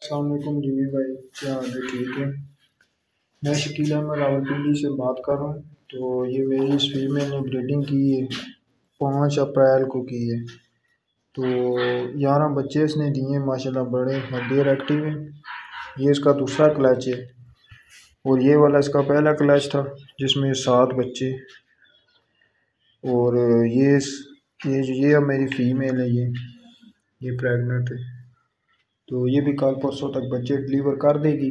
अस्सलाम वालेकुम जिमी भाई, क्या हाल है? ठीक है। मैं शकील अहमद रावलपिंडी से बात कर रहा हूँ। तो ये मेरी इस फीमेल ने ब्रीडिंग की है, 5 अप्रैल को की है। तो 11 बच्चे इसने दिए हैं माशाल्लाह, बड़े हेल्दी और एक्टिव हैं। ये इसका दूसरा क्लच है और ये वाला इसका पहला क्लच था जिसमें 7 बच्चे। और ये अब मेरी फीमेल है, ये प्रेग्नेंट है। तो ये भी कल परसों तक बच्चे डिलीवर कर देगी।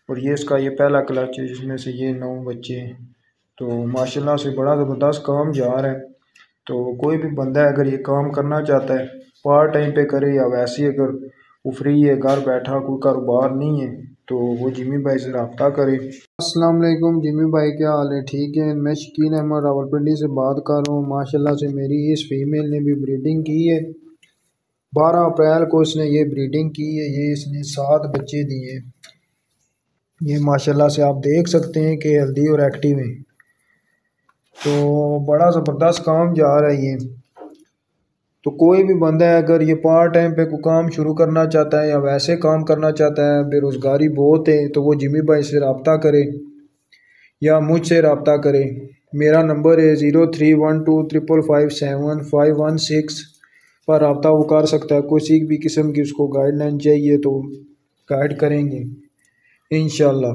और ये इसका ये पहला क्लच है जिसमें से ये 9 बच्चे हैं। तो माशाल्लाह से बड़ा ज़बरदस्त काम जा रहा है। तो कोई भी बंदा अगर ये काम करना चाहता है, पार्ट टाइम पे करे या वैसे ही अगर वो फ्री है, घर बैठा कोई कारोबार नहीं है, तो वो जिमी भाई से रब्ता करे। अस्सलाम वालेकुम जिमी भाई, क्या हाल है? ठीक है। मैं शकील अहमद रावलपिंडी से बात कर रहा हूँ। माशाल्लाह से मेरी इस फीमेल ने भी ब्रीडिंग की है। 12 अप्रैल को इसने ये ब्रीडिंग की है। ये इसने 7 बच्चे दिए। ये माशाल्लाह से आप देख सकते हैं कि हेल्दी और एक्टिव है। तो बड़ा ज़बरदस्त काम जा रहा है ये। तो कोई भी बंदा है अगर ये पार्ट टाइम पे कोई काम शुरू करना चाहता है या वैसे काम करना चाहता है, बेरोज़गारी बहुत है, तो वो जिमी भाई से रब्ता करे या मुझसे रब्ता करे। मेरा नंबर है 0312555751 पर रब्ता वो कर सकता है। किसी भी किस्म की उसको गाइडलाइन चाहिए तो गाइड करेंगे इंशाल्लाह।